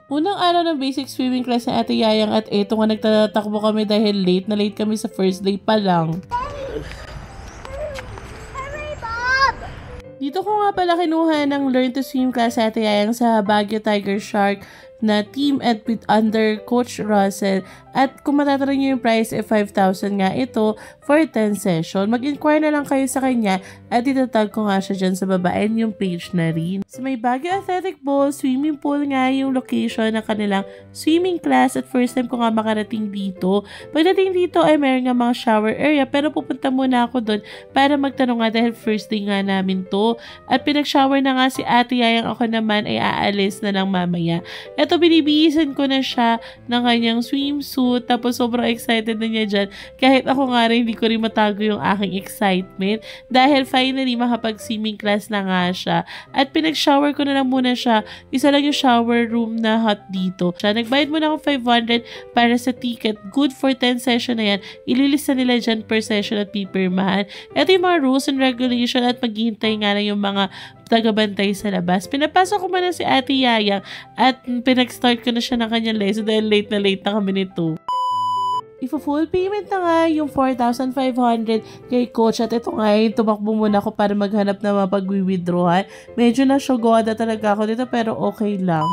Unang araw ng basic swimming class ni Ate Yayang at eto nga nagtatakbo kami dahil late kami sa first day pa lang. Dito ko nga pala kinuha ng Learn to Swim class sa Ate Yayang sa Baguio Tiger Shark na team at under Coach Russell. At kung matatanong nyo yung price, 5,000 nga ito for 10 session. Mag-inquire na lang kayo sa kanya at itatag ko nga siya dyan sa baba and yung page na rin. Sa may Baguio Athletic Bowl, swimming pool nga yung location ng kanilang swimming class at first time ko nga makarating dito. Pagdating dito ay meron nga mga shower area pero pupunta muna ako doon para magtanong nga dahil first day nga namin to. At pinag-shower na nga si Ate Yayang, ako naman ay aalis na lang mamaya. Ito, binibihisan ko na siya ng kanyang swimsuit. Tapos sobrang excited na niya dyan. Kahit ako nga rin, hindi ko rin matago yung aking excitement. Dahil finally, makapag-swimming class na nga siya. At pinag-shower ko na lang muna siya. Isa lang yung shower room na hot dito. Nagbayad muna ako 500 para sa ticket. Good for 10 session na yan. Ililista nila dyan per session at pipirmahan. Ito yung mga rules and regulation at maghihintay nga lang yung mga tagabantay sa labas. Pinapasok ko muna si Ate Yayang at pinag-start ko na siya ng kanyang lesson dahil late na kami nito. Ifo-full payment na nga yung 4,500 kay coach at ito nga tumakbo muna ako para maghanap na mapag-withdraw. Medyo nasyogoda talaga ako dito pero okay lang.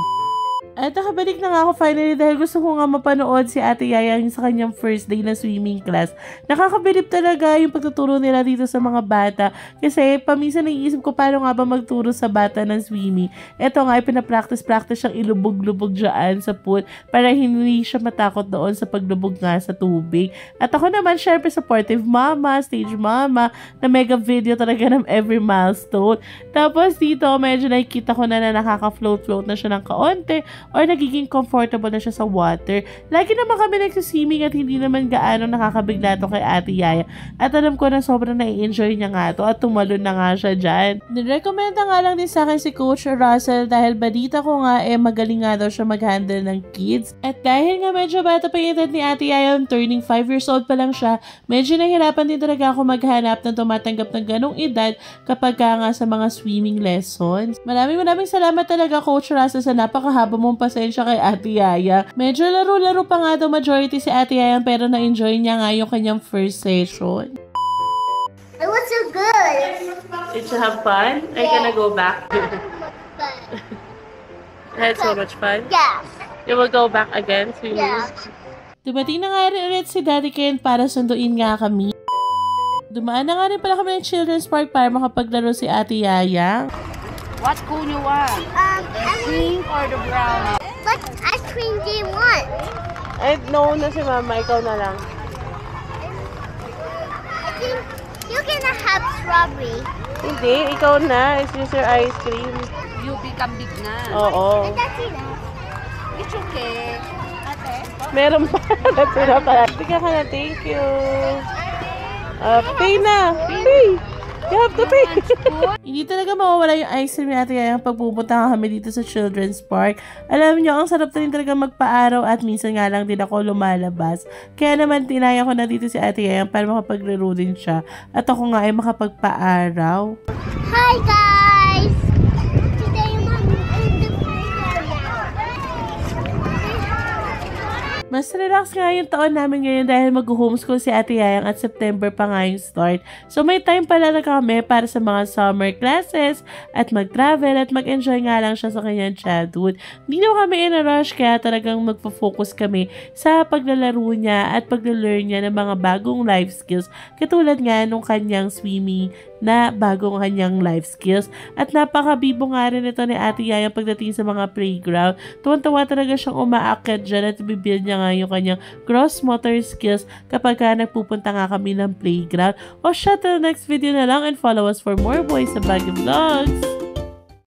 At nakabalik na nga ako finally dahil gusto ko nga mapanood si Ate Yayang sa kanyang first day na swimming class. Nakakabilib talaga yung pagtuturo nila dito sa mga bata kasi paminsan naiisip ko paano nga ba magturo sa bata ng swimming. Ito nga ay pinapractice siyang ilubog-lubog dyan sa pool para hindi siya matakot doon sa paglubog nga sa tubig. At ako naman syempre supportive mama, stage mama na mega video talaga ng every milestone. Tapos dito medyo nakikita ko na nakaka-float na siya ng kaunti or nagiging comfortable na siya sa water. Lagi naman kami nagsiswimming at hindi naman gaano nakakabigla to kay Ate Yaya. At alam ko na sobrang nai-enjoy niya nga to at tumalon na nga siya dyan. Nirekomenda nga lang din sa akin si Coach Russell dahil balita ko nga magaling nga daw siya mag-handle ng kids. At dahil nga medyo bata pa yung edad ni Ate Yaya, turning 5 years old pa lang siya, medyo nahirapan din talaga ako maghanap ng tumatanggap ng ganong edad kapag nga sa mga swimming lessons. Maraming salamat talaga Coach Russell sa napakahaba mong pasensya kay Ate Yaya. Medyo laro-laro pa nga daw majority si Ate Yaya pero na-enjoy niya nga yung kanyang first session. It was so good. Did you have fun? Are you gonna go back? I had so much fun? Yes. You will go back again? Yes. Dumating na nga rin ulit si Daddy Ken para sunduin nga kami. Dumaan na nga rin pala kami ng Children's Park para makapaglaro si Ate Yaya. What cone you want? The pink or the brown? What ice cream do you want? Ay, no na si Mama. Ikaw na lang. I think you're gonna have strawberry. Hindi, ikaw na. It's just your ice cream. You become big na. Oo. And that's enough. It's okay. Ate? Meron pa. That's enough pala. Tika ka na. Thank you. Pay na. Pay. You have to pay. Hindi talaga mawawala yung ice cream natin kaya pagpupunta kami dito sa Children's Park. Alam niyo, ang sarap na rin talaga magpa-araw at minsan nga lang din ako lumalabas. Kaya naman tinaya ko na dito si Ate Yayang para makapaglaro din siya. At ako nga ay makapagpa-araw. Hi guys! Today I'm in the playground. Mas relax nga yung taon namin ngayon dahil mag-homeschool si Ate Yayang at September pa nga yung start. So may time pala na kami para sa mga summer classes at mag-travel at mag-enjoy nga lang siya sa kanyang childhood. Hindi na kami in a rush kaya talagang magpo-focus kami sa paglalaro niya at pagla-learn niya ng mga bagong life skills katulad nga nung kanyang swimming na bagong kanyang life skills. At napakabibo nga rin ito ni Ate Yayang pagdating sa mga playground. Tuwan-tuwa talaga siyang umaakyat dyan at bibuild niya nga yung kanyang gross motor skills kapag nagpupunta nga kami ng playground. O siya, till next video na lang and follow us for more Boys sa Baguio Vlogs!